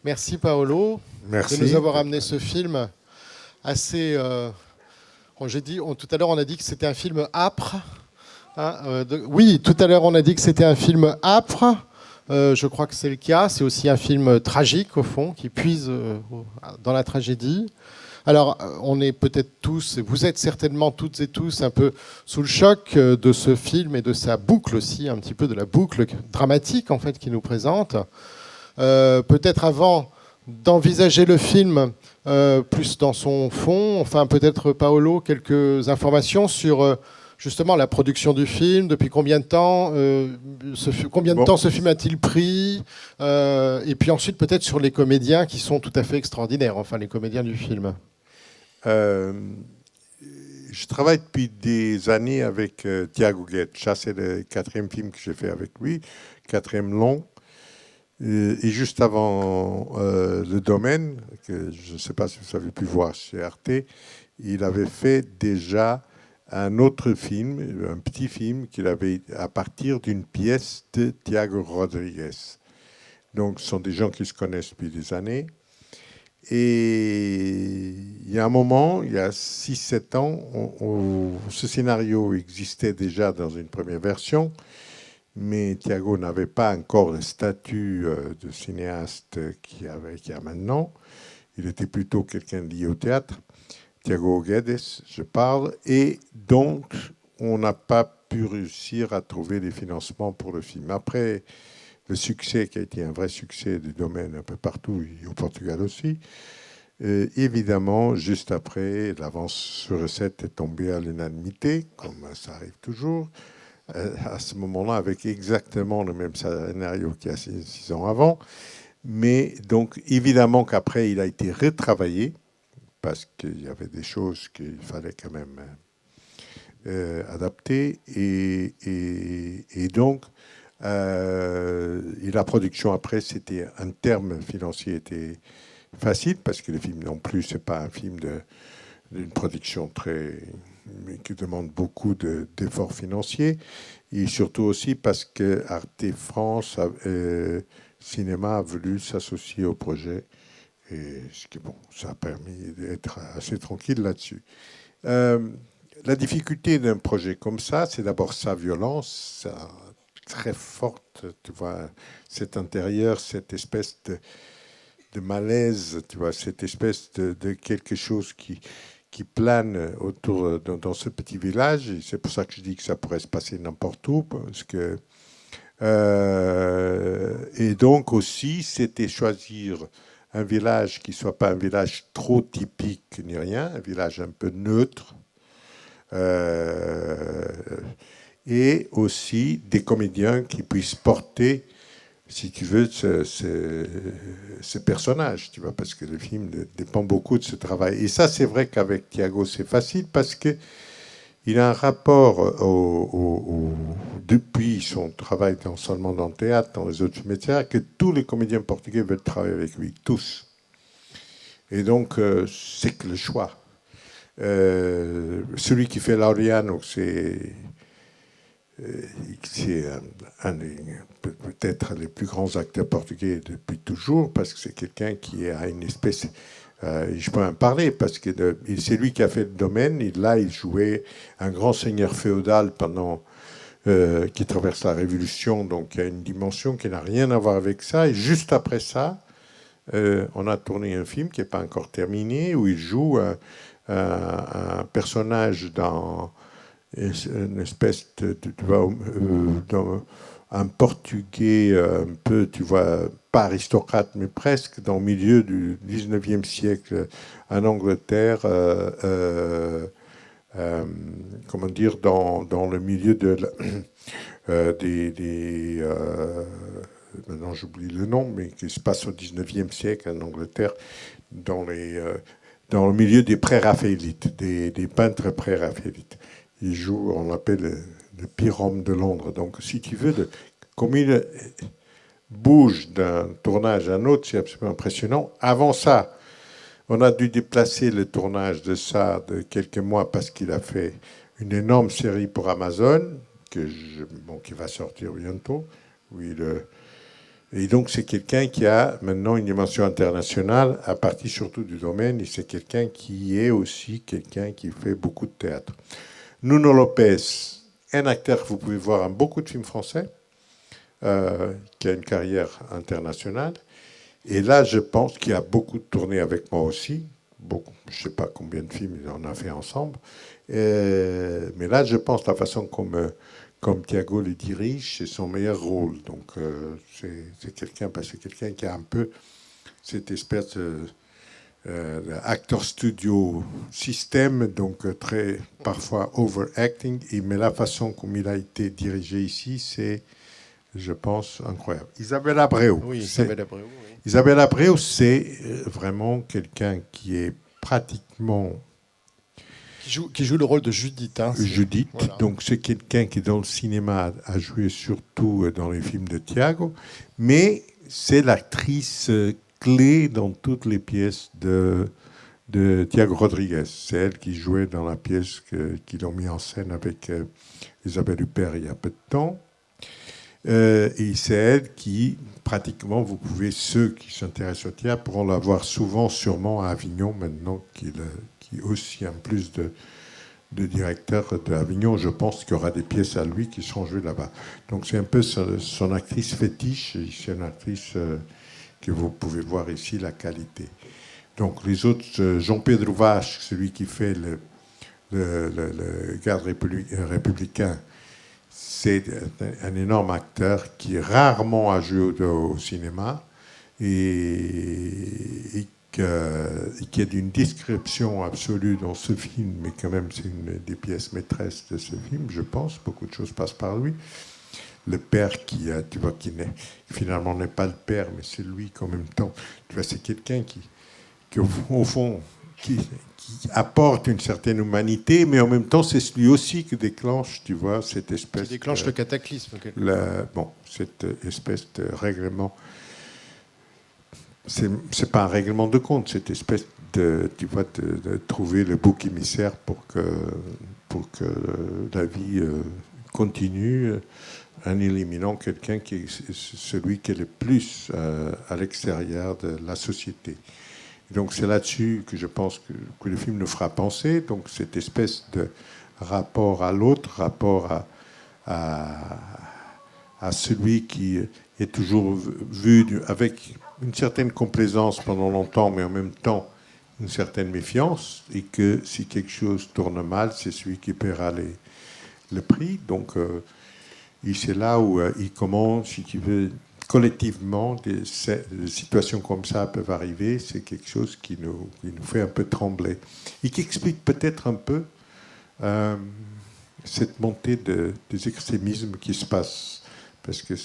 Merci Paolo de Merci. nous avoir amené ce film assez. Tout à l'heure on a dit que c'était un film âpre. Hein, oui, tout à l'heure on a dit que c'était un film âpre. Je crois que c'est le cas. C'est aussi un film tragique au fond, qui puise dans la tragédie. Alors, on est peut-être tous, et vous êtes certainement toutes et tous un peu sous le choc de ce film et de sa boucle aussi, un petit peu de la boucle dramatique en fait qu'il nous présente. Peut-être avant d'envisager le film plus dans son fond, enfin peut-être Paolo, quelques informations sur justement la production du film, depuis combien de temps, combien de Bon, temps ce film a-t-il pris, et puis ensuite peut-être sur les comédiens qui sont tout à fait extraordinaires, enfin les comédiens du film. euh, je travaille depuis des années avec Tiago Guedes. Ça, c'est le quatrième film que j'ai fait avec lui, quatrième long. Et juste avant Le Domaine, que je ne sais pas si vous avez pu voir chez Arte, il avait fait déjà un autre film, un petit film qu'il avait à partir d'une pièce de Tiago Rodriguez. Donc, ce sont des gens qui se connaissent depuis des années. Et il y a un moment, il y a 6 7 ans, ce scénario existait déjà dans une première version, mais Thiago n'avait pas encore le statut de cinéaste qu'il a maintenant. Il était plutôt quelqu'un lié au théâtre. Thiago Guedes, je parle. Et donc, on n'a pas pu réussir à trouver des financements pour le film. Après le succès, qui a été un vrai succès du domaine un peu partout, et au Portugal aussi, évidemment, juste après, l'avance sur recette est tombée à l'unanimité, comme ça arrive toujours. À ce moment-là, avec exactement le même scénario qu'il y a 6 ans avant. Mais donc, évidemment qu'après, il a été retravaillé, parce qu'il y avait des choses qu'il fallait quand même adapter. Et donc, et la production après, c'était un terme financier était facile, parce que le film non plus, c'est pas un film d'une production très qui demande beaucoup d'efforts financiers, et surtout aussi parce que Arte France Cinéma a voulu s'associer au projet, et ce qui, bon, ça a permis d'être assez tranquille là-dessus. Euh, la difficulté d'un projet comme ça, c'est d'abord sa violence, très forte, tu vois, cet intérieur, cette espèce de malaise, tu vois, cette espèce de quelque chose qui plane autour dans ce petit village. Et c'est pour ça que je dis que ça pourrait se passer n'importe où, parce que et donc aussi, c'était choisir un village qui soit pas un village trop typique ni rien, un village un peu neutre, euh, et aussi des comédiens qui puissent porter, si tu veux, ce personnage, tu vois, parce que le film dépend beaucoup de ce travail. Et ça, c'est vrai qu'avec Thiago, c'est facile, parce que il a un rapport depuis son travail non seulement dans le théâtre, dans les autres métiers, que tous les comédiens portugais veulent travailler avec lui, tous. Et donc, c'est que le choix. Celui qui fait Laureano, c'est un des peut-être les plus grands acteurs portugais depuis toujours, parce que c'est quelqu'un qui a une espèce. Je peux en parler parce que c'est lui qui a fait le domaine. Et là, il jouait un grand seigneur féodal qui traverse la Révolution, donc il y a une dimension qui n'a rien à voir avec ça. Et juste après ça, on a tourné un film qui n'est pas encore terminé, où il joue un personnage dans une espèce tu vois, un portugais un peu, tu vois, pas aristocrate, mais presque, dans le milieu du 19e siècle en Angleterre, comment dire, dans le milieu de maintenant j'oublie le nom, mais qui se passe au 19e siècle en Angleterre, dans le milieu des pré-raphaélites, des peintres pré-raphaélites. Il joue, on l'appelle le pire homme de Londres. Donc, si tu veux, comme il bouge d'un tournage à un autre, c'est absolument impressionnant. Avant ça, on a dû déplacer le tournage de ça de quelques mois, parce qu'il a fait une énorme série pour Amazon, qui va sortir bientôt, où Et donc, c'est quelqu'un qui a maintenant une dimension internationale, à partir surtout du domaine, et c'est quelqu'un qui est aussi quelqu'un qui fait beaucoup de théâtre. Nuno Lopez, un acteur que vous pouvez voir en beaucoup de films français, qui a une carrière internationale. Et là, je pense qu'il a beaucoup tourné avec moi aussi. Beaucoup, je ne sais pas combien de films on a fait ensemble. Mais là, je pense la façon comme Thiago le dirige, c'est son meilleur rôle. Donc, c'est quelqu'un qui a un peu cette espèce d'acteur studio système, donc très parfois overacting. Mais la façon comme il a été dirigé ici, c'est, je pense, incroyable. Isabelle Abreu. Oui, Isabelle Abreu. Oui. Isabelle Abreu, c'est vraiment quelqu'un qui est pratiquement Qui joue le rôle de Judith. Hein, Judith. voilà. Donc c'est quelqu'un qui dans le cinéma a joué surtout dans les films de Thiago, mais c'est l'actrice clé dans toutes les pièces de Thiago Rodriguez. C'est elle qui jouait dans la pièce qu'ils ont mis en scène avec Isabelle Huppert il y a peu de temps. Et c'est elle qui, pratiquement, vous pouvez, ceux qui s'intéressent au théâtre pourront la voir souvent, sûrement à Avignon, maintenant qui aussi, en plus de directeur d'Avignon, je pense qu'il y aura des pièces à lui qui seront jouées là-bas. Donc c'est un peu son actrice fétiche, c'est une actrice que vous pouvez voir ici, la qualité. Donc les autres, Jean-Pedro Vache, celui qui fait le garde républicain, c'est un énorme acteur qui rarement a joué au cinéma et qui est d'une description absolue dans ce film, mais quand même c'est une des pièces maîtresses de ce film, je pense. Beaucoup de choses passent par lui. Le père qui, tu vois, finalement n'est pas le père, mais c'est lui qu'en même temps. Tu vois, c'est quelqu'un qui au fond, qui apporte une certaine humanité, mais en même temps, c'est lui aussi qui déclenche, tu vois, cette espèce... Qui déclenche le cataclysme. Cette espèce de règlement... C'est pas un règlement de compte, cette espèce tu vois, de trouver le bouc émissaire pour que la vie continue en éliminant quelqu'un qui est celui qui est le plus à l'extérieur de la société. Donc c'est là-dessus que je pense que le film nous fera penser. Donc cette espèce de rapport à l'autre, rapport à celui qui est toujours vu avec une certaine complaisance pendant longtemps, mais en même temps une certaine méfiance, et que si quelque chose tourne mal, c'est celui qui paiera le prix. Donc c'est là où il commence, si tu veux, collectivement, des situations comme ça peuvent arriver. C'est quelque chose qui nous fait un peu trembler et qui explique peut-être un peu cette montée des extrémismes qui se passe. Parce que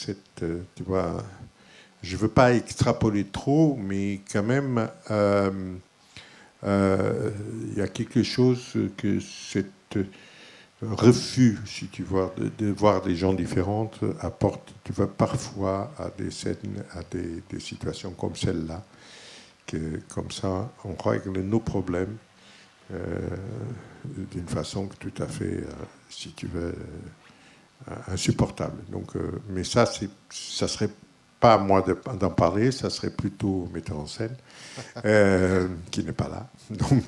tu vois, je ne veux pas extrapoler trop, mais quand même, il y a quelque chose que cette refus, si tu vois, de voir des gens différents apporte, tu vois, parfois à des scènes, à des situations comme celle-là, que comme ça, on règle nos problèmes d'une façon tout à fait, si tu veux, insupportable. Donc, mais ça serait pas à moi d'en parler, ça serait plutôt au metteur en scène, qui n'est pas là. Donc,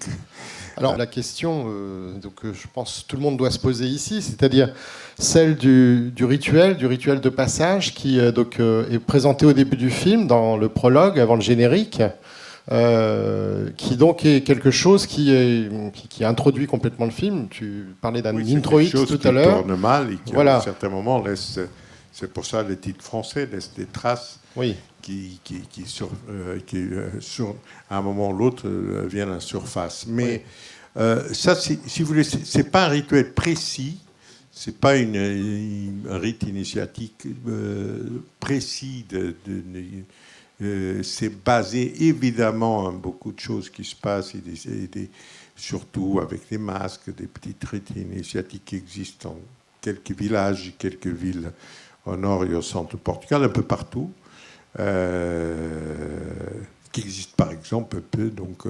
alors la question, je pense que tout le monde doit se poser ici, c'est-à-dire celle du rituel de passage qui est présenté au début du film, dans le prologue, avant le générique, qui donc est quelque chose qui introduit complètement le film. Tu parlais d'un introit tout à l'heure. Qui tourne mal et qui, voilà. à un certain moment, laisse... C'est pour ça le titre français laisse des traces qui à un moment ou l'autre, viennent en surface. Mais ça, si vous voulez, c'est pas un rituel précis, c'est pas un rite initiatique précis. C'est basé évidemment en beaucoup de choses qui se passent, surtout avec des masques, des petites rites initiatiques qui existent dans quelques villages, quelques villes au nord et au centre du Portugal, un peu partout, qui existe par exemple un peu donc,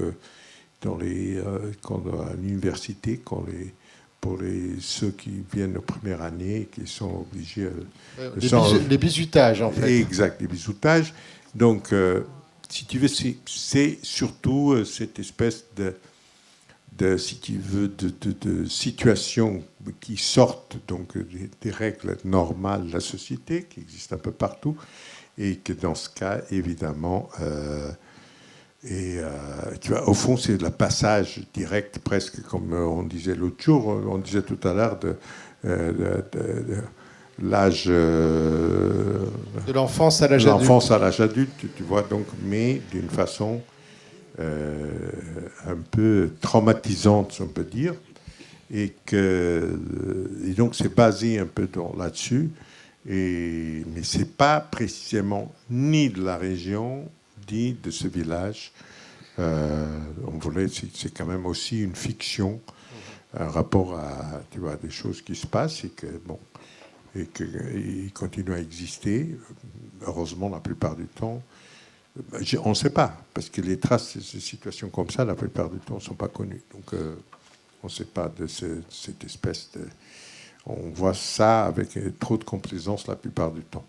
à l'université, pour pour ceux qui viennent aux premières années, qui sont obligés... les bizutages, en fait. Exact, les bisoutages. Donc, si tu veux, c'est surtout cette espèce si tu veux, de situations qui sortent donc des règles normales de la société, qui existent un peu partout, et que dans ce cas, évidemment, tu vois, au fond, c'est le passage direct, presque comme on disait l'autre jour, on disait tout à l'heure de l'âge De l'enfance à l'âge adulte. L'enfance à l'âge adulte, tu vois, donc, mais d'une façon un peu traumatisante, on peut dire, et donc c'est basé un peu là-dessus, mais c'est pas précisément ni de la région ni de ce village. C'est quand même aussi une fiction, un rapport à, tu vois, des choses qui se passent et qu'il continue à exister. Heureusement, la plupart du temps, on ne sait pas, parce que les traces de ces situations comme ça, la plupart du temps, ne sont pas connues. Donc, on ne sait pas de cette espèce de... On voit ça avec trop de complaisance la plupart du temps.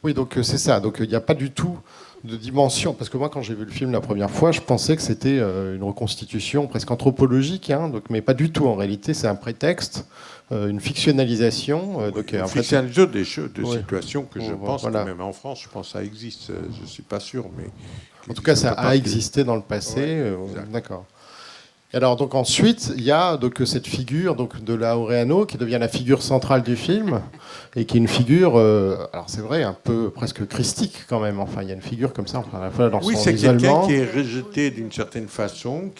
Oui, donc c'est ça. Donc il n'y a pas du tout de dimension. Parce que moi, quand j'ai vu le film la première fois, je pensais que c'était une reconstitution presque anthropologique, hein, donc, mais pas du tout. En réalité, c'est un prétexte, une fictionnalisation. Une fictionnalisation de situations que je pense, voilà. que même en France, je pense que ça existe. Je ne suis pas sûr, mais... En tout cas, ça a existé dans le passé. D'accord. Alors donc ensuite, il y a donc cette figure donc de Laureano qui devient la figure centrale du film et qui est une figure, alors c'est vrai, un peu presque christique quand même. Enfin, il y a une figure comme ça, enfin, à la fois dans son isolement. Oui, c'est quelqu'un qui est rejeté d'une certaine façon,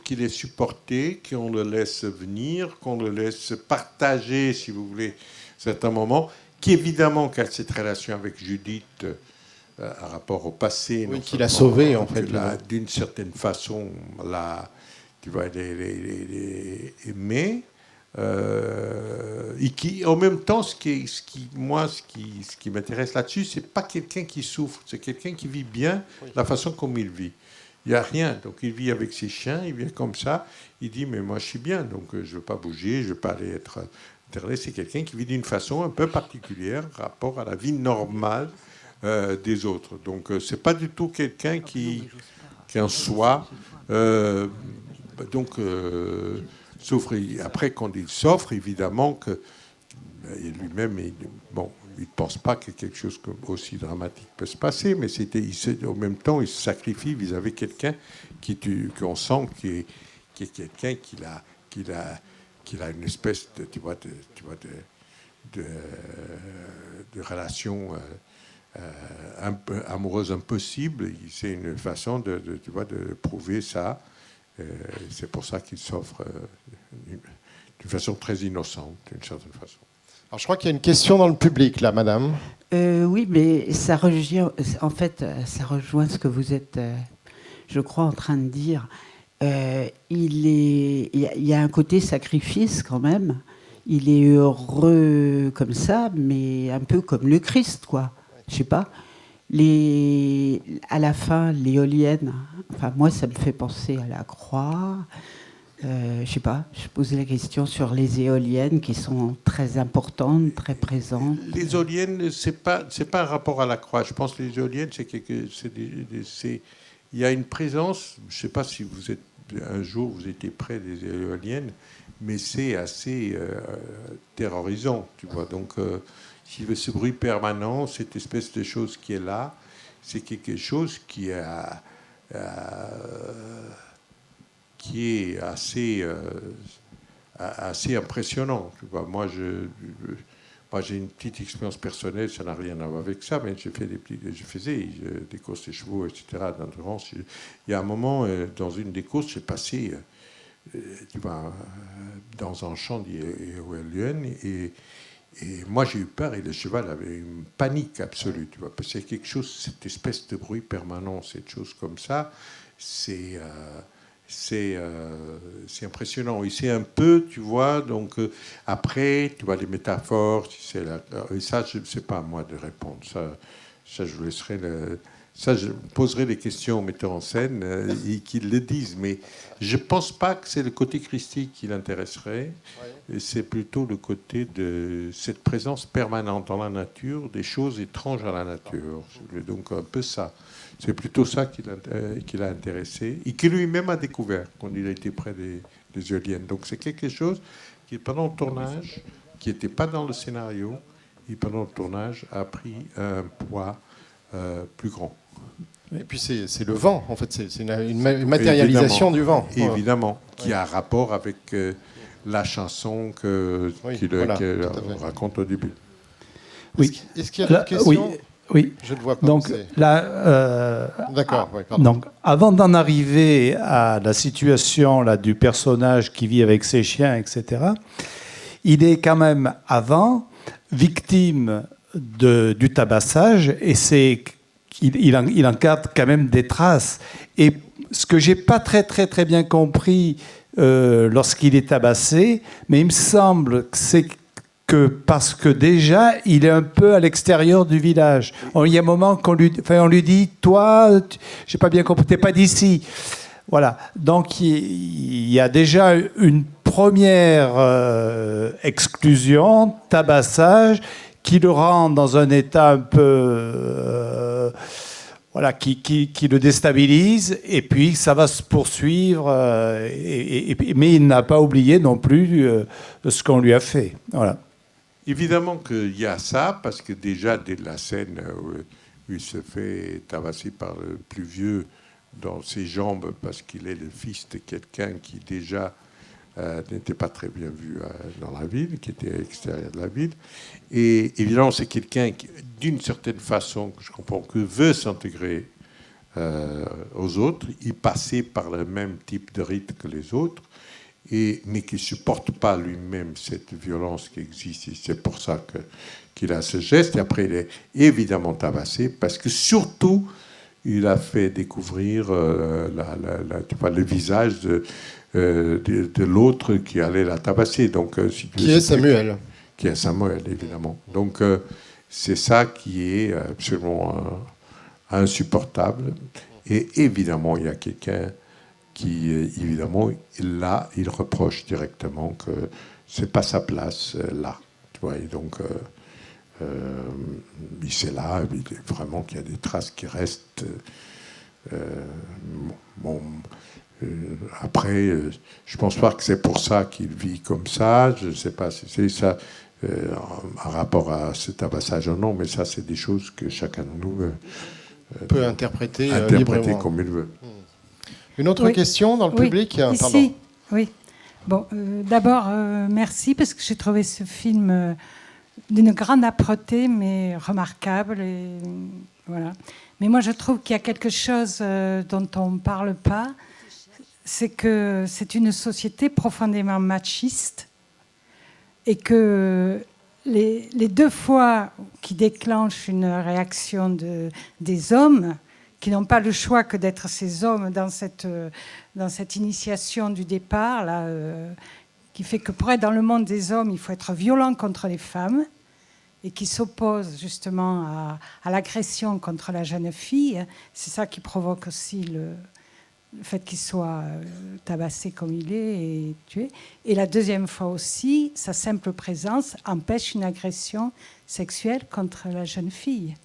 qu'il est supporté, qu'on le laisse venir, qu'on le laisse partager, si vous voulez, certains moments, qui évidemment a cette relation avec Judith. Un rapport au passé. Oui, qui l'a sauvé, en fait. D'une certaine façon, tu vois, aimer. Et qui, en même temps, ce qui m'intéresse là-dessus, c'est pas quelqu'un qui souffre, c'est quelqu'un qui vit bien la façon comme il vit. Il n'y a rien. Donc, il vit avec ses chiens, il vit comme ça. Il dit, mais moi, je suis bien, donc je ne veux pas bouger, je ne veux pas aller être interné. C'est quelqu'un qui vit d'une façon un peu particulière, rapport à la vie normale des autres. Donc, c'est pas du tout quelqu'un qui en soi souffre. Après, quand il souffre, évidemment que lui-même, il ne pense pas que quelque chose aussi dramatique peut se passer, mais en même temps, il se sacrifie vis-à-vis de quelqu'un qu'on sent qui est quelqu'un qui a une espèce de, de relation un peu amoureuse impossible. C'est une façon de prouver ça. C'est pour ça qu'il s'offre d'une façon très innocente, d'une certaine façon. Alors, je crois qu'il y a une question dans le public, là, madame. Oui, mais ça rejoint ce que vous êtes, je crois, en train de dire. Il y a un côté sacrifice, quand même. Il est heureux comme ça, mais un peu comme le Christ, quoi. Je sais pas. À la fin, l'éolienne, enfin, moi, ça me fait penser à la croix. Je sais pas, je posais la question sur les éoliennes qui sont très importantes, très présentes. Les éoliennes, c'est pas un rapport à la croix. Je pense que les éoliennes, il y a une présence. Je sais pas si un jour vous étiez près des éoliennes, mais c'est assez terrorisant, tu vois. Donc, si ce bruit permanent, cette espèce de chose qui est là, c'est quelque chose qui est assez impressionnant. Tu vois. Moi, j'ai une petite expérience personnelle, ça n'a rien à voir avec ça, mais je faisais des courses de chevaux, etc. d'endurance. Il y a un moment, dans une des courses, j'ai passé tu vois, dans un champ d'éoliennes et moi, j'ai eu peur et le cheval avait une panique absolue. Tu vois, parce que c'est quelque chose, cette espèce de bruit permanent, cette chose comme ça, c'est impressionnant. Et c'est un peu, tu vois, donc après, tu vois, les métaphores, et ça, je ne sais pas, moi, de répondre. Ça je vous laisserai Ça, je poserai les questions aux metteurs en scène et qu'ils le disent. Mais je ne pense pas que c'est le côté christique qui l'intéresserait. Ouais. C'est plutôt le côté de cette présence permanente dans la nature, des choses étranges à la nature. Donc un peu ça. C'est plutôt ça qui l'a intéressé et qui lui-même a découvert quand il a été près des éoliennes. Donc c'est quelque chose qui, pendant le tournage, qui n'était pas dans le scénario, et pendant le tournage a pris un poids plus grand. Et puis c'est le vent, en fait, c'est une matérialisation du vent. Évidemment, qui a un rapport avec la chanson qu'il raconte au début. Oui. Est-ce qu'il y a d'autres questions ? Oui. Je ne vois pas. Donc, là, d'accord. Oui, pardon. Donc, avant d'en arriver à la situation là, du personnage qui vit avec ses chiens, etc., il est quand même avant victime du tabassage et il encadre quand même des traces. Et ce que j'ai pas très bien compris lorsqu'il est tabassé, mais il me semble que c'est que parce que déjà il est un peu à l'extérieur du village. Il y a un moment qu'on lui dit, toi, j'ai pas bien compris, t'es pas d'ici. Voilà. Donc il y a déjà une première exclusion, tabassage, qui le rend dans un état un peu voilà, qui le déstabilise, et puis ça va se poursuivre, mais il n'a pas oublié non plus ce qu'on lui a fait. Voilà. Évidemment qu'il y a ça, parce que déjà dès la scène où il se fait tabasser par le plus vieux dans ses jambes, parce qu'il est le fils de quelqu'un qui déjà n'était pas très bien vu dans la ville, qui était à l'extérieur de la ville. Et évidemment, c'est quelqu'un qui, d'une certaine façon, que je comprends, que veut s'intégrer aux autres, y passer par le même type de rite que les autres, mais qui ne supporte pas lui-même cette violence qui existe. Et c'est pour ça qu'il a ce geste. Et après, il est évidemment tabassé, parce que surtout, il a fait découvrir le visage de l'autre qui allait la tabasser. Donc, qui est Samuel. Qui est Samuel, évidemment. Donc, c'est ça qui est absolument insupportable. Et évidemment, il y a quelqu'un qui, évidemment, là, il reproche directement que c'est pas sa place là. Tu vois, et donc, c'est là, vraiment qu'il y a des traces qui restent. Après, je pense pas que c'est pour ça qu'il vit comme ça. Je ne sais pas si c'est ça en rapport à ce tabassage ou non, mais ça, c'est des choses que chacun de nous peut interpréter librement, comme il veut. Une autre question dans le public ? Ici, pardon. Oui. Bon, d'abord, merci, parce que j'ai trouvé ce film d'une grande âpreté, mais remarquable. Et, voilà. Mais moi, je trouve qu'il y a quelque chose dont on ne parle pas, c'est que c'est une société profondément machiste et que les deux fois qui déclenchent une réaction des hommes, qui n'ont pas le choix que d'être ces hommes dans cette initiation du départ, là, qui fait que pour être dans le monde des hommes, il faut être violent contre les femmes, et qui s'oppose justement à l'agression contre la jeune fille. C'est ça qui provoque aussi le fait qu'il soit tabassé comme il est et tué. Et la deuxième fois aussi, sa simple présence empêche une agression sexuelle contre la jeune fille.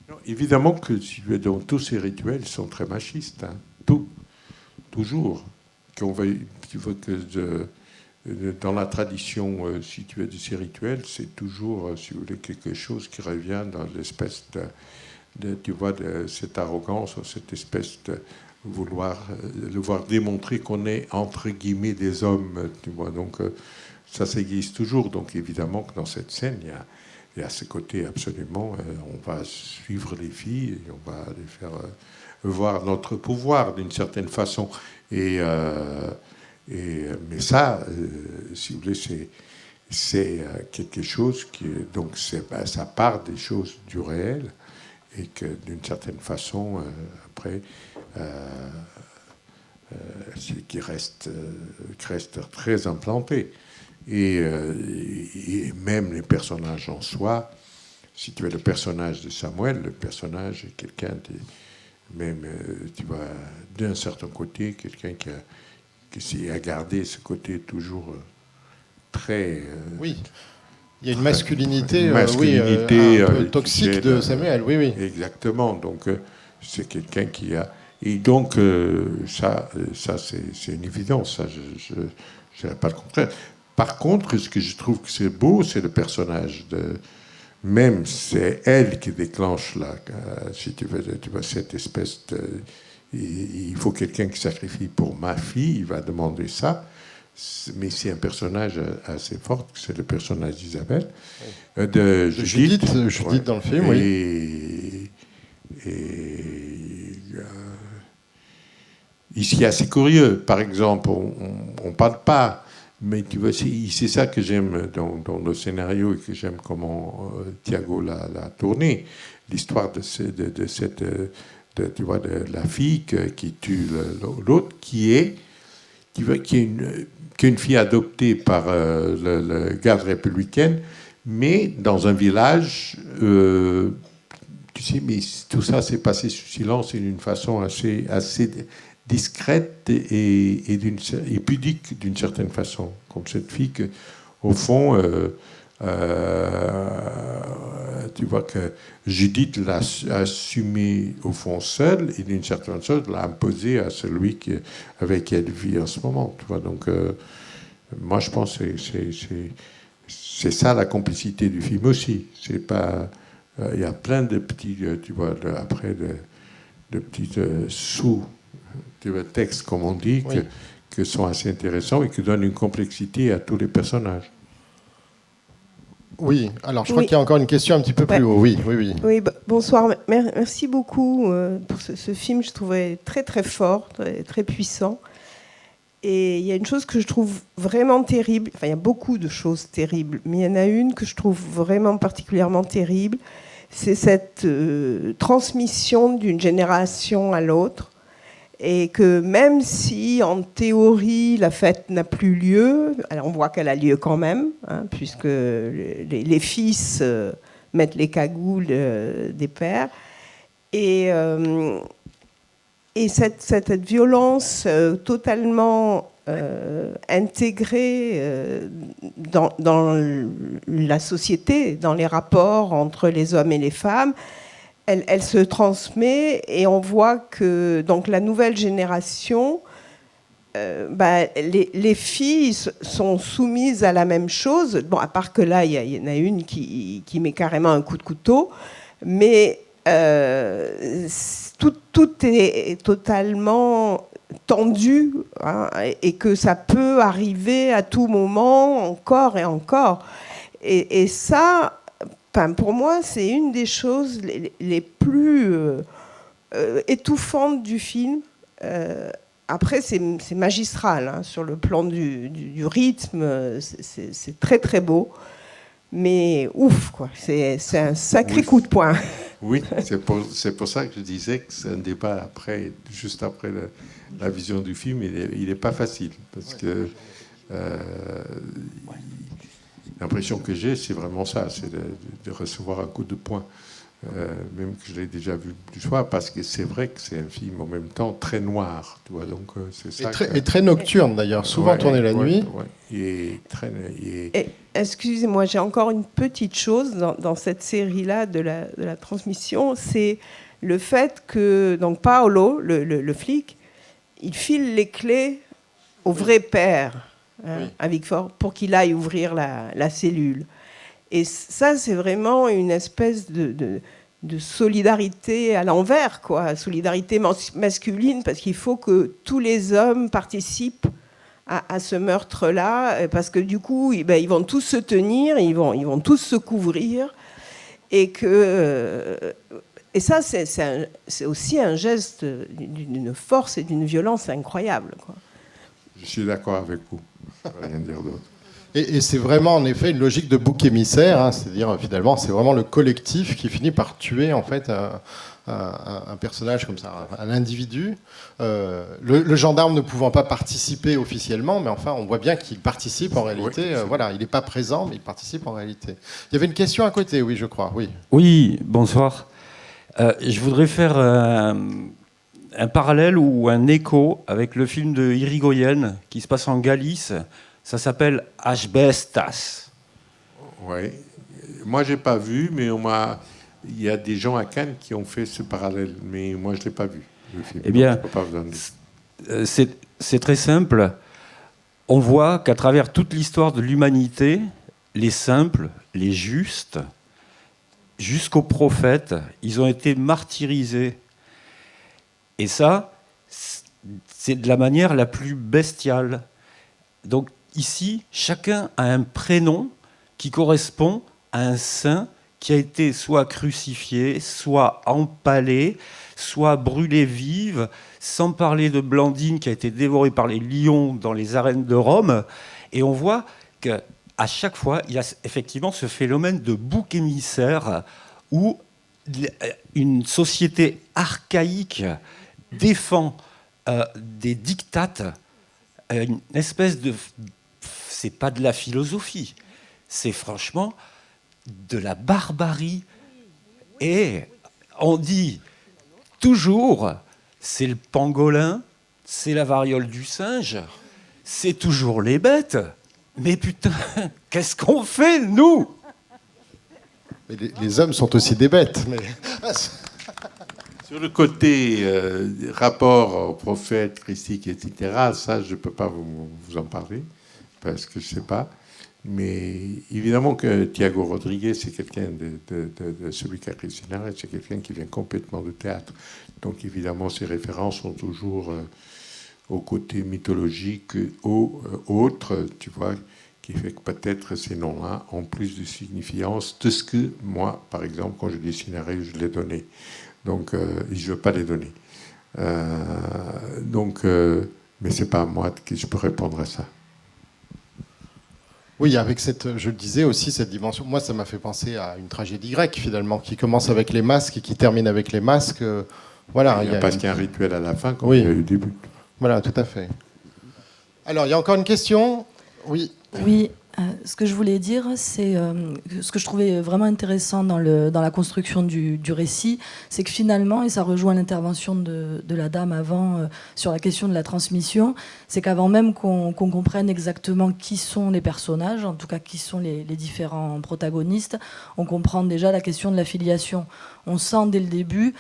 Non, évidemment que dans tous ces rituels, ils sont très machistes. Hein. Toujours. Dans la tradition située de ces rituels, c'est toujours, si vous voulez, quelque chose qui revient dans l'espèce de cette arrogance, cette espèce de vouloir démontrer qu'on est, entre guillemets, des hommes. Tu vois. Donc, ça existe toujours. Donc, évidemment que dans cette scène, il y a ce côté absolument, on va suivre les filles et on va les faire voir notre pouvoir d'une certaine façon. Mais ça, si vous voulez, c'est quelque chose qui, donc, ça part des choses du réel et que d'une certaine façon, après, qui reste très implanté. Et même les personnages en soi, si tu veux, le personnage de Samuel, le personnage est quelqu'un, même, tu vois, d'un certain côté, quelqu'un qui a gardé ce côté toujours très... Oui. Il y a une masculinité, un peu toxique de Samuel, oui, oui. Exactement. Donc, c'est quelqu'un qui a... Et donc, ça c'est une évidence. Ça, je ne dirais pas le contraire. Par contre, ce que je trouve que c'est beau, c'est le personnage de... Même c'est elle qui déclenche, là, si tu veux, cette espèce de... Il faut quelqu'un qui sacrifie pour ma fille, il va demander ça. Mais c'est un personnage assez fort, c'est le personnage d'Isabelle, de Judith. Judith dans le film, oui. Et ici, c'est assez curieux. Par exemple, on ne parle pas, mais tu vois, c'est ça que j'aime dans le scénario et que j'aime comment Thiago l'a tourné. L'histoire de cette, tu vois, de la fille qui tue l'autre, qui est une fille adoptée par le garde républicaine, mais dans un village, tu sais, mais tout ça s'est passé sous silence et d'une façon assez discrète et pudique d'une certaine façon, comme cette fille que, au fond, tu vois que Judith l'a assumé au fond seule et d'une certaine façon l'a imposé à celui avec qui elle vit en ce moment. Tu vois, donc moi je pense que c'est ça la complicité du film aussi. C'est pas, il y a plein de petits, tu vois, après de petits sous-textes, comme on dit, oui, que sont assez intéressants et qui donnent une complexité à tous les personnages. Oui, alors je crois qu'il y a encore une question un petit peu plus haut. Oui. Oui, bonsoir. Merci beaucoup pour ce film. Je trouvais très très fort, très puissant. Et il y a une chose que je trouve vraiment terrible. Enfin, il y a beaucoup de choses terribles, mais il y en a une que je trouve vraiment particulièrement terrible. C'est cette transmission d'une génération à l'autre. Et que même si, en théorie, la fête n'a plus lieu, alors on voit qu'elle a lieu quand même, hein, puisque les fils mettent les cagoules des pères. Et cette violence totalement intégrée dans la société, dans les rapports entre les hommes et les femmes, elle se transmet et on voit que donc, la nouvelle génération, les filles sont soumises à la même chose. Bon, à part que là, il y en a une qui met carrément un coup de couteau, mais tout est totalement tendu, hein, et que ça peut arriver à tout moment, encore et encore. Et ça... Enfin, pour moi, c'est une des choses les plus étouffantes du film. Après, c'est magistral, hein, sur le plan du rythme, c'est très très beau. Mais ouf, quoi, c'est un sacré coup de poing. Oui, c'est pour ça que je disais que c'est un débat juste après la vision du film, il n'est pas facile. Parce que... l'impression que j'ai, c'est vraiment ça, c'est de recevoir un coup de poing, même que je l'ai déjà vu plusieurs fois, parce que c'est vrai que c'est un film en même temps très noir, tu vois, donc c'est ça. Et très nocturne d'ailleurs, souvent tourné la nuit. Excusez-moi, j'ai encore une petite chose dans cette série-là de la transmission, c'est le fait que donc Paolo, le flic, il file les clés au vrai père. Oui. À Vicfort, pour qu'il aille ouvrir la cellule. Et ça, c'est vraiment une espèce de solidarité à l'envers, quoi, solidarité masculine, parce qu'il faut que tous les hommes participent à ce meurtre-là, parce que du coup, ils vont tous se tenir, ils vont tous se couvrir, et ça, c'est aussi un geste d'une force et d'une violence incroyable, quoi. Je suis d'accord avec vous. Rien dire d'autre. Et c'est vraiment en effet une logique de bouc émissaire, hein, c'est-à-dire finalement c'est vraiment le collectif qui finit par tuer en fait un personnage comme ça, un individu. Le gendarme ne pouvant pas participer officiellement, mais enfin on voit bien qu'il participe en réalité. Voilà, il n'est pas présent, mais il participe en réalité. Il y avait une question à côté, oui, je crois, oui. Oui, bonsoir. Je voudrais faire un parallèle ou un écho avec le film de Irigoyen qui se passe en Galice. Ça s'appelle Asbestas. Oui. Moi, j'ai pas vu, mais il y a des gens à Cannes qui ont fait ce parallèle, mais moi, je l'ai pas vu, le film. Eh bien, je peux pas vous en dire. c'est très simple. On voit qu'à travers toute l'histoire de l'humanité, les simples, les justes, jusqu'aux prophètes, ils ont été martyrisés. Et ça, c'est de la manière la plus bestiale. Donc ici, chacun a un prénom qui correspond à un saint qui a été soit crucifié, soit empalé, soit brûlé vive, sans parler de Blandine qui a été dévorée par les lions dans les arènes de Rome. Et on voit qu'à chaque fois, il y a effectivement ce phénomène de bouc émissaire où une société archaïque défend des dictates, une espèce de... C'est pas de la philosophie, c'est franchement de la barbarie. Et on dit toujours, c'est le pangolin, c'est la variole du singe, c'est toujours les bêtes. Mais putain, qu'est-ce qu'on fait, nous ? Mais les hommes sont aussi des bêtes. Mais... Sur le côté rapport au prophète christique, etc., ça, je ne peux pas vous en parler, parce que je ne sais pas. Mais évidemment que Thiago Rodriguez, c'est quelqu'un de celui qui a écrit le scénario, c'est quelqu'un qui vient complètement de théâtre. Donc évidemment, ses références sont toujours au côté mythologique, autre, tu vois, qui fait que peut-être ces noms-là ont plus de signifiance de ce que moi, par exemple, quand je dis scénario, je l'ai donné. Donc, je ne veux pas les donner. Mais ce n'est pas à moi que je peux répondre à ça. Oui, avec cette, je le disais aussi, cette dimension. Moi, ça m'a fait penser à une tragédie grecque, finalement, qui commence avec les masques et qui termine avec les masques. Voilà. Parce qu'il y a un rituel à la fin, comme oui. il y a eu au début. Voilà, tout à fait. Alors, il y a encore une question ? Oui. Oui. Ce que je voulais dire, c'est ce que je trouvais vraiment intéressant dans la construction du récit, c'est que finalement, et ça rejoint l'intervention de la dame avant sur la question de la transmission, c'est qu'avant même qu'on comprenne exactement qui sont les personnages, en tout cas qui sont les différents protagonistes, on comprend déjà la question de la filiation. On sent dès le début,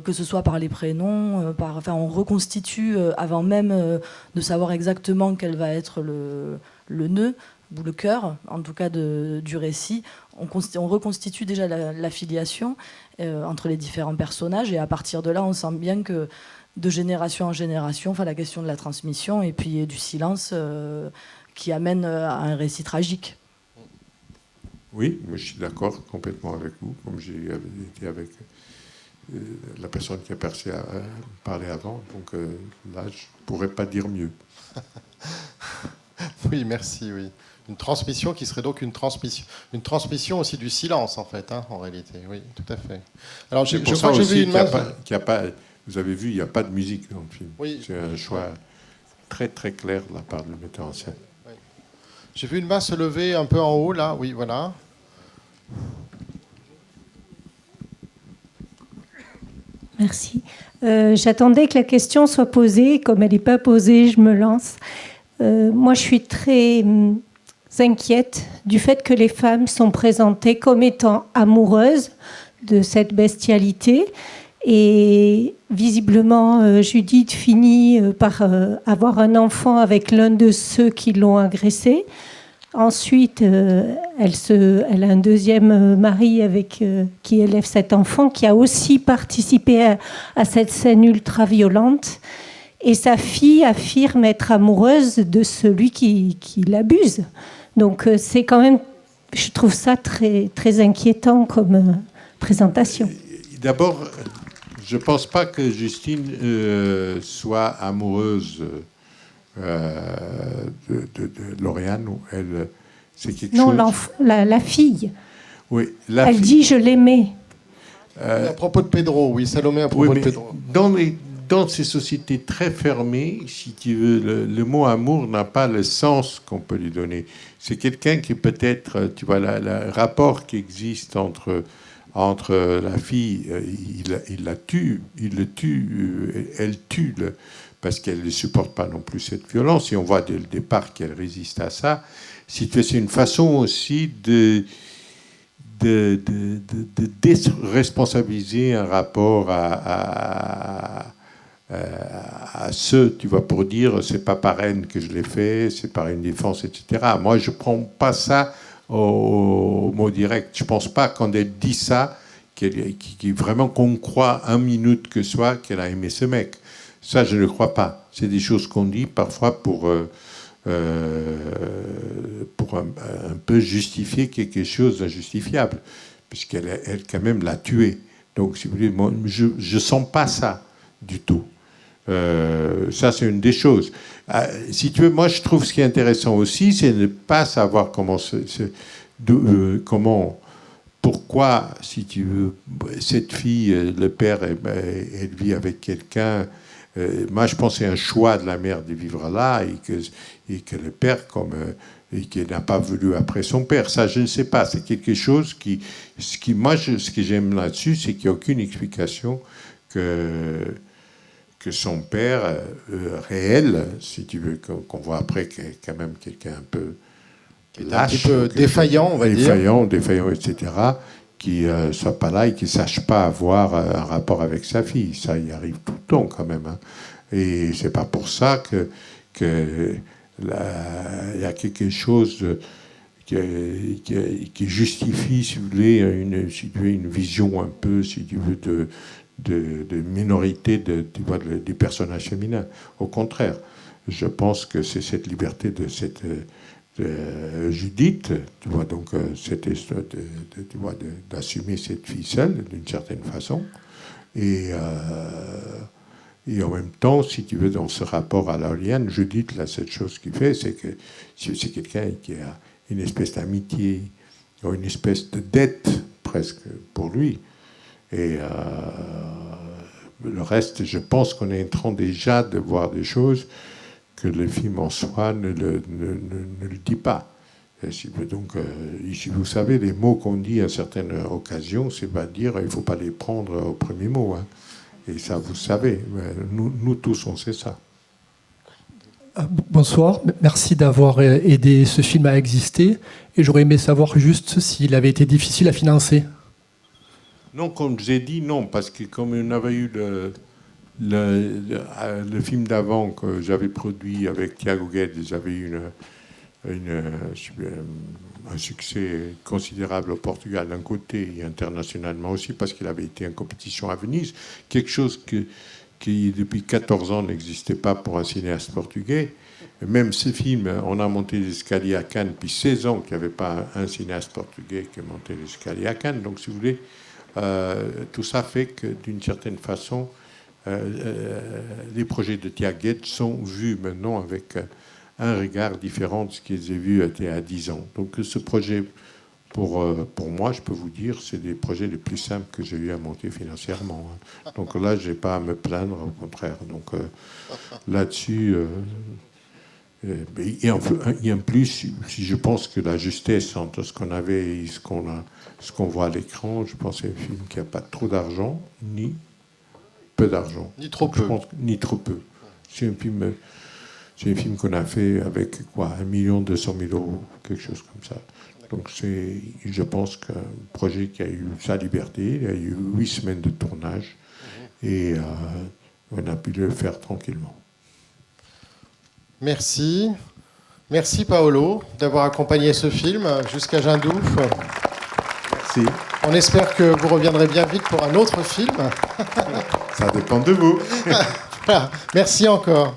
que ce soit par les prénoms, on reconstitue avant même de savoir exactement quel va être le nœud, ou le cœur, en tout cas du récit, on reconstitue déjà la filiation entre les différents personnages, et à partir de là, on sent bien que de génération en génération, la question de la transmission et puis du silence qui amène à un récit tragique. Oui, mais je suis d'accord complètement avec vous, comme j'ai été avec la personne qui a parlé avant, donc là, je ne pourrais pas dire mieux. Oui, merci, oui. Une transmission qui serait donc une transmission aussi du silence, en fait, en réalité. Oui, tout à fait. Alors, je crois que j'ai vu une masse... Vous avez vu, il n'y a pas de musique dans le film. Oui. C'est un choix très, très clair de la part du metteur en scène. Oui. J'ai vu une main se lever un peu en haut, là. Oui, voilà. Merci. J'attendais que la question soit posée. Comme elle n'est pas posée, je me lance. Moi, je suis très inquiète du fait que les femmes sont présentées comme étant amoureuses de cette bestialité. Et visiblement, Judith finit par avoir un enfant avec l'un de ceux qui l'ont agressée. Ensuite, elle a un deuxième mari qui élève cet enfant, qui a aussi participé à cette scène ultra violente. Et sa fille affirme être amoureuse de celui qui l'abuse. Donc c'est quand même, je trouve ça très, très inquiétant comme présentation. D'abord, je ne pense pas que Justine soit amoureuse de Lauriane. C'est quelque Non, chose... la fille. Oui, Elle dit « je l'aimais ». À propos de Pedro, oui, Salomé à propos de Pedro. Dans ces sociétés très fermées, si tu veux, le mot amour n'a pas le sens qu'on peut lui donner. C'est quelqu'un qui peut-être, tu vois, le rapport qui existe entre la fille, il la tue, il le tue, elle tue, parce qu'elle ne supporte pas non plus cette violence. Et on voit dès le départ qu'elle résiste à ça. Si tu veux, c'est une façon aussi de déresponsabiliser un rapport à ceux, tu vois, pour dire c'est pas par haine que je l'ai fait, c'est par une défense, etc. Moi, je prends pas ça au mot direct. Je pense pas quand elle dit ça, vraiment qu'on croit un minute que soit qu'elle a aimé ce mec. Ça, je ne le crois pas. C'est des choses qu'on dit parfois pour un peu justifier quelque chose d'injustifiable, puisqu'elle quand même l'a tué. Donc, si vous voulez, moi, je ne sens pas ça du tout. Ça, c'est une des choses. Si tu veux, moi, je trouve ce qui est intéressant aussi, c'est de ne pas savoir pourquoi, si tu veux, cette fille, le père, elle vit avec quelqu'un. Moi, je pense que c'est un choix de la mère de vivre là et que le père, et qu'il n'a pas voulu après son père. Ça, je ne sais pas. C'est quelque chose ce que j'aime là-dessus, c'est qu'il n'y a aucune explication que son père réel, si tu veux, qu'on voit après, qui est quand même quelqu'un un peu lâche, un petit peu défaillant, on va dire. Défaillant, etc., qui soit pas là et qui sache pas avoir un rapport avec sa fille. Ça, il arrive tout le temps quand même. Hein. Et c'est pas pour ça que il y a quelque chose qui justifie, si vous voulez, une vision un peu, si tu veux, de minorité du personnage féminin. Au contraire, je pense que c'est cette liberté de cette Judith, tu vois, donc cette histoire d'assumer cette fille seule d'une certaine façon, et en même temps, si tu veux, dans ce rapport à Lauriane, Judith, là, cette chose qu'il fait, c'est que c'est quelqu'un qui a une espèce d'amitié, ou une espèce de dette presque pour lui. Et le reste, je pense qu'on est en train déjà de voir des choses que le film en soi ne le dit pas. Donc, ici, vous savez, les mots qu'on dit à certaines occasions, c'est pas dire, il ne faut pas les prendre au premier mot. Hein. Et ça, vous savez, nous tous, on sait ça. Bonsoir, merci d'avoir aidé ce film à exister. Et j'aurais aimé savoir juste s'il avait été difficile à financer. Non, comme je vous ai dit, non, parce que comme on avait eu le film d'avant que j'avais produit avec Thiago Guedes, j'avais eu un succès considérable au Portugal d'un côté et internationalement aussi parce qu'il avait été en compétition à Venise, quelque chose qui depuis 14 ans n'existait pas pour un cinéaste portugais. Même ce film, on a monté l'escalier à Cannes depuis 16 ans qu'il n'y avait pas un cinéaste portugais qui a monté l'escalier à Cannes. Donc si vous voulez, tout ça fait que d'une certaine façon, les projets de Thiago Guedes sont vus maintenant avec un regard différent de ce qu'ils avaient vu il y a 10 ans. Donc ce projet, pour moi, je peux vous dire, c'est des projets les plus simples que j'ai eu à monter financièrement. Hein. Donc là, je n'ai pas à me plaindre, au contraire. Donc là-dessus, et en plus, si je pense que la justesse entre ce qu'on avait et ce qu'on voit à l'écran, je pense que c'est un film qui n'a pas trop d'argent, ni peu d'argent. Ni trop peu. Ni trop peu. C'est un film qu'on a fait avec 1 200 000 €, quelque chose comme ça. Donc je pense qu'un projet qui a eu sa liberté, il y a eu 8 semaines de tournage et on a pu le faire tranquillement. Merci. Merci Paolo d'avoir accompagné ce film jusqu'à Gindouf. Merci. On espère que vous reviendrez bien vite pour un autre film. Ça dépend de vous. Voilà. Merci encore.